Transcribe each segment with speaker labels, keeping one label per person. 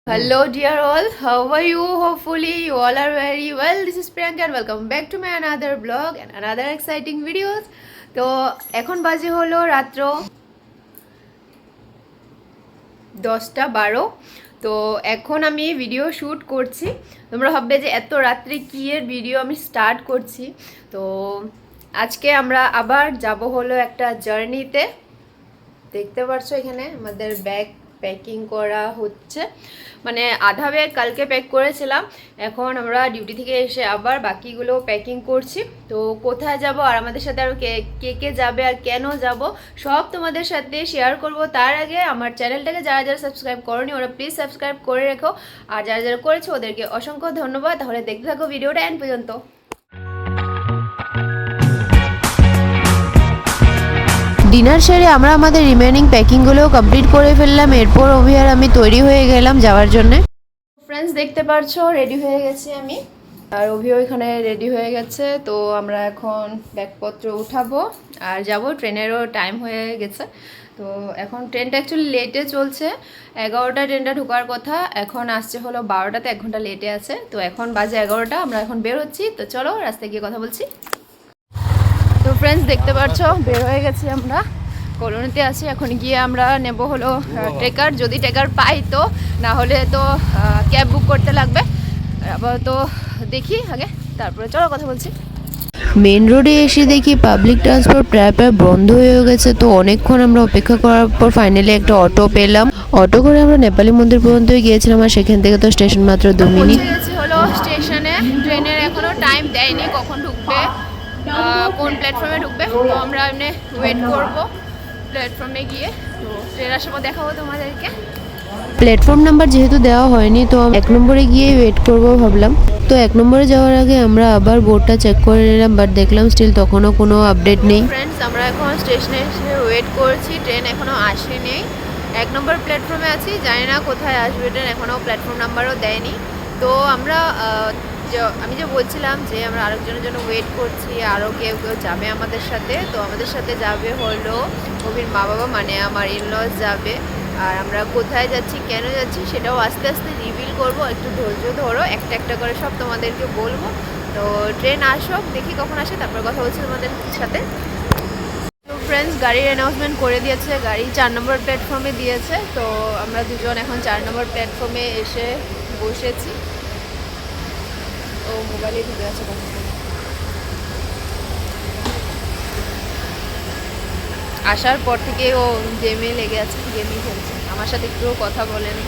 Speaker 1: Hello, dear all. How are you? Hopefully, you all are very well. This is Priyanka and welcome back to my another vlog and another exciting videos. তো এখন বাজে হলো রাত্র 10:12। তো এখন আমি video shoot করছি। তোমরা ভাববে যে এত রাত্রে কি এর ভিডিও আমি স্টার্ট করছি। তো আজকে আমরা আবার যাব হলো একটা জার্নিতে। দেখতে পাচ্ছ এখানে আমাদের ব্যাগ প্যাকিং করা হচ্ছে, মানে আধা ব্যাগ কালকে প্যাক করেছিলাম, এখন আমরা ডিউটি থেকে এসে আবার বাকিগুলো প্যাকিং করছি। তো কোথায় যাব আর আমাদের সাথে আরও কে কে যাবে আর কেন যাব সব তোমাদের সাথে শেয়ার করব। তার আগে আমার চ্যানেলটাকে যারা যারা সাবস্ক্রাইব করোনি ওরা প্লিজ সাবস্ক্রাইব করে রেখো, আর যারা যারা করেছো ওদেরকে অসংখ্য ধন্যবাদ। তাহলে দেখতে থাকো ভিডিওটা এন্ড পর্যন্ত। ডিনার সেরে আমরা আমাদের রিমেনিং প্যাকিংগুলোও কমপ্লিট করে ফেললাম। এরপর অভি আর আমি তৈরি হয়ে গেলাম যাওয়ার জন্য। ফ্রেন্ডস দেখতে পারছো রেডি হয়ে গেছি আমি, আর অভিও এখানে রেডি হয়ে গেছে। তো আমরা এখন ব্যাগপত্র উঠাবো আর যাব। ট্রেনেরও টাইম হয়ে গেছে। তো এখন ট্রেনটা অ্যাকচুয়ালি লেটে চলছে, 11টা ট্রেনটা ঢোকার কথা, এখন আসছে হলো 12টাতে, 1 ঘন্টা লেটে আছে। তো এখন বাজে 11টা, আমরা এখন বের হচ্ছি। তো চলো রাস্তায় গিয়ে কথা বলছি। তো ফ্রেন্ডস দেখতে পাচ্ছ বের হয়ে গেছি আমরা, কলোনিতে আছি। এখন গিয়ে আমরা নেব হলো ট্রেকার, যদি ট্রেকার পাই তো, না হলে তো ক্যাব বুক করতে লাগবে। আবার তো দেখি আগে, তারপরে চলো কথা বলছি। মেন রোডে এসে দেখি পাবলিক ট্রান্সপোর্ট প্রায় বন্ধ হয়ে গেছে। তো অনেকক্ষণ আমরা অপেক্ষা করার পর ফাইনালি একটা অটো পেলাম। অটো করে আমরা নেপালি মন্দির পর্যন্ত গিয়েছিলাম, আর সেখান থেকে তো স্টেশন মাত্র 2 মিনিট। হলো স্টেশনে, ট্রেনের এখনো টাইম দেয়নি কখন ঢুকবে, কোন প্ল্যাটফর্মে ঢুকবে। তো আমরা এমনি ওয়েট করবো প্ল্যাটফর্মে গিয়ে। তো ট্রেন আসার পর দেখাবো তোমাদেরকে। প্ল্যাটফর্ম নাম্বার যেহেতু দেওয়া হয়নি, তো 1 নম্বরে গিয়ে ওয়েট করবো ভাবলাম। তো 1 নম্বরে যাওয়ার আগে আমরা আবার বোর্ডটা চেক করে নিলাম, বাট দেখলাম স্টিল তখনও কোনো আপডেট নেই। ফ্রেন্ডস আমরা এখন স্টেশনে এসে ওয়েট করছি, ট্রেন এখনও আসেনি। 1 নম্বর প্ল্যাটফর্মে আছি, জানি না কোথায় আসবে ট্রেন, এখনও প্ল্যাটফর্ম নাম্বারও দেয়নি। তো আমরা আমি যে বলছিলাম যে আমরা আরেকজনের জন্য ওয়েট করছি, আরও কেউ কেউ যাবে আমাদের সাথে। তো আমাদের সাথে যাবে হলো কবির মা বাবা, মানে আমার ইনলস যাবে। আর আমরা কোথায় যাচ্ছি কেন যাচ্ছি সেটাও আস্তে আস্তে রিভিল করব, একটু ধৈর্য ধরো, একটা একটা করে সব তোমাদেরকে বলবো। তো ট্রেন আসুক, দেখি কখন আসে, তারপর কথা বলছি তোমাদের সাথে। তো ফ্রেন্ডস গাড়ির অ্যানাউন্সমেন্ট করে দিয়েছে, গাড়ি 4 নম্বর প্ল্যাটফর্মে দিয়েছে। তো আমরা দুজন এখন 4 নম্বর প্ল্যাটফর্মে এসে বসেছি। ও মোবাইলে ঢুকে আছে কথা। আসার পর থেকে ও গেমে লেগে আছে, গেমই খেলছে, আমার সাথে একটু কথা বলেনি।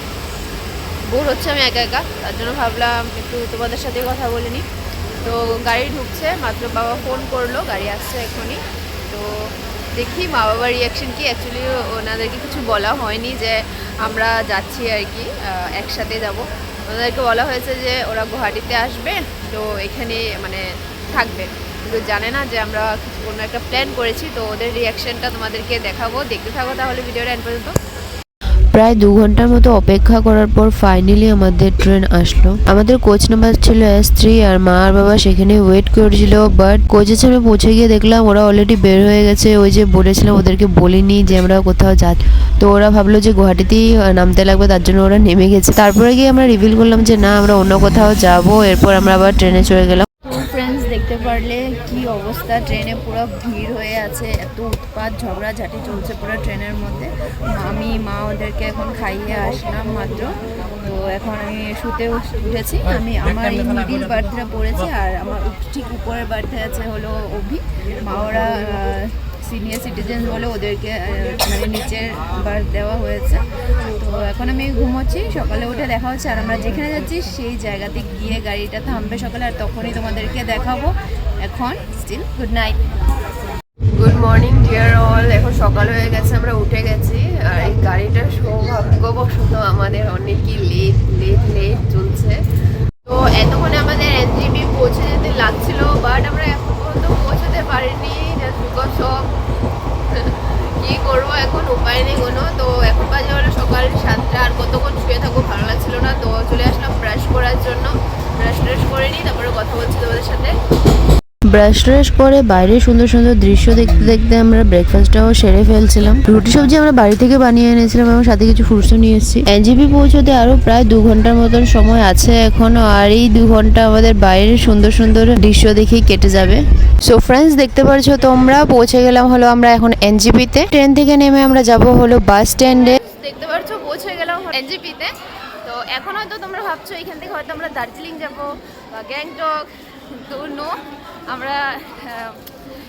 Speaker 1: বোর হচ্ছে আমি একা একা, তার জন্য ভাবলাম একটু তোমাদের সাথে কথা বলিনি। তো গাড়ি ঢুকছে, মাত্র বাবা ফোন করলো, গাড়ি আসছে এখনই। তো দেখি মা বাবার রিয়াকশন কি। অ্যাকচুয়ালি ওনাদেরকে কিছু বলা হয়নি যে আমরা যাচ্ছি আর কি, একসাথে যাব। ওনাদেরকে বলা হয়েছে যে ওরা গুয়াহাটিতে আসবে, তো এখানে মানে থাকবে, কিন্তু জানে না যে আমরা কোনো একটা প্ল্যান করেছি। তো ওদের রিয়াকশনটা তোমাদেরকে দেখাবো, দেখতে থাকো তাহলে ভিডিওটা এন্ড পর্যন্ত। প্রায় 2 ঘন্টার মতো অপেক্ষা করার পর ফাইনালি আমাদের ট্রেন আসলো। আমাদের কোচ নাম্বার ছিল S3, আর মা আর বাবা সেখানে ওয়েট করছিল। বাট কোচের সামনে পৌঁছে গিয়ে দেখলাম ওরা অলরেডি বের হয়ে গেছে। ওই যে বলেছিলাম ওদেরকে বলিনি যে আমরা কোথাও যাচ্ছি, তো ওরা ভাবলো যে গুয়াহাটিতেই নামতে লাগবে, তার জন্য ওরা নেমে গেছে। তারপরে গিয়ে আমরা রিভিল করলাম যে না, আমরা অন্য কোথাও যাব। এরপর আমরা আবার ট্রেনে চড়ে গেলাম। তো ফ্রেন্ডস দেখতে পারলে কি অবস্থা, ট্রেনে পুরো ভিড় হয়ে আছে, এত উৎপাত ঝগড়াঝাটি চলছে পুরো ট্রেনের মধ্যে। আমি মা ওদেরকে এখন খাইয়ে আসলাম মাত্র। তো এখন আমি শুতে উঠেছি, আমি আমার এই মিডিল বার্থটা পড়েছি, আর আমার ঠিক উপরের বার্থে আছে হলো অভি। মা ওরা সিনিয়র সিটিজেন বলে ওদেরকে মানে নিচের বার্থ দেওয়া হয়েছে। তো এখন আমি ঘুমোচ্ছি, সকালে উঠে দেখা হচ্ছে। আর আমরা যেখানে যাচ্ছি সেই জায়গাতে গিয়ে গাড়িটা থামবে সকালে, আর তখনই তোমাদেরকে দেখাবো। এখন still good night, good morning dear all. এখন সকাল হয়ে গেছে, আমরা উঠে গেছি। আর এই গাড়িটা সৌভাগ্যবশত আমাদের অনেকই লেট চলছে। তো এতক্ষণে আমাদের NJP পৌঁছে যেতে লাগছিল, বাট আমরা এখন পর্যন্ত পৌঁছাতে পারিনি, জাস্ট বিকজ অফ কী করবো এখন, উপায় নেই কোনো। তো এখন বাজে হলো সকাল 7টা, আর কতক্ষণ শুয়ে থাকবো ভালো লাগছিল না। তো চলে আসলাম ব্রাশ করার জন্য, ব্রাশ ট্রাশ করে নিই, তারপরে কথা বলছি তোমাদের সাথে। ব্রাশ ট্রাশ করে বাইরে সুন্দর সুন্দর দৃশ্য দেখতে দেখতে আমরা ব্রেকফাস্টটাও সেরে ফেলছিলাম। রুটি সবজি আমরা বাড়ি থেকে বানিয়ে এনেছিলাম এবং সাথে কিছু ফ্রুটসও নিয়ে এসেছি। এনজেপি পৌঁছতে আরো প্রায় 2 ঘন্টার মতন সময় আছে এখনো, আর এই 2 ঘন্টা আমাদের বাইরের সুন্দর সুন্দর দৃশ্য দেখেই কেটে যাবে। সো ফ্রেন্ডস, দেখতে পারছো তোমরা পৌঁছে গেলাম হলো আমরা এখন এনজেপিতে। ট্রেন থেকে নেমে আমরা যাব হলো বাস স্ট্যান্ডে। দেখতে পারছো পৌঁছে গেলাম এনজেপিতে। তো এখন হয়তো তোমরা ভাবছো এখান থেকে হয়তো আমরা দার্জিলিং যাব বা গ্যাংটক, তো নো, আমরা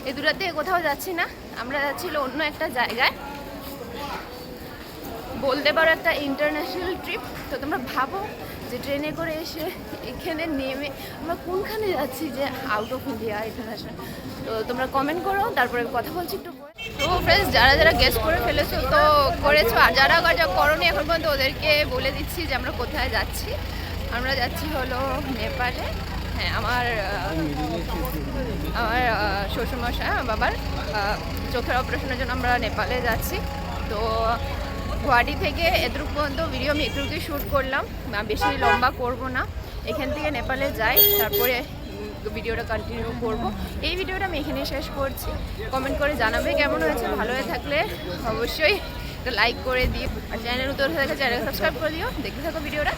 Speaker 1: এই দুটাতে কোথাও যাচ্ছি না। আমরা যাচ্ছিল অন্য একটা জায়গায়, বলতে পারো একটা ইন্টারন্যাশনাল ট্রিপ। তো তোমরা ভাবো যে ট্রেনে করে এসে এখানে নেমে আমরা কোনখানে যাচ্ছি, যে আউট অফ ইন্ডিয়া ইন্টারন্যাশনাল। তো তোমরা কমেন্ট করো, তারপরে কথা বলছি একটু পরে। তো ফ্রেন্ডস, যারা যারা গেস করে ফেলেছো তো করেছো, আর যারা যা করোনি এখন পর্যন্ত ওদেরকে বলে দিচ্ছি যে আমরা কোথায় যাচ্ছি। আমরা যাচ্ছি হলো নেপালে। হ্যাঁ, আমার শ্বশুরমশাই, আমার বাবার চোখের অপারেশনের জন্য আমরা নেপালে যাচ্ছি। তো গুয়াহাটি থেকে এতটুকু পর্যন্ত ভিডিও আমি একটু শ্যুট করলাম, বেশি লম্বা করব না। এখান থেকে নেপালে যাই, তারপরে ভিডিওটা কন্টিনিউ করব। এই ভিডিওটা আমি এখানে শেষ করছি। কমেন্ট করে জানাবে কেমন হয়েছে। ভালো হয়ে থাকলে অবশ্যই একটা লাইক করে দিও, আর চ্যানেল নতুন হয়ে থাকলে চ্যানেল সাবস্ক্রাইব করে দিও। দেখতে থাকো ভিডিওটা।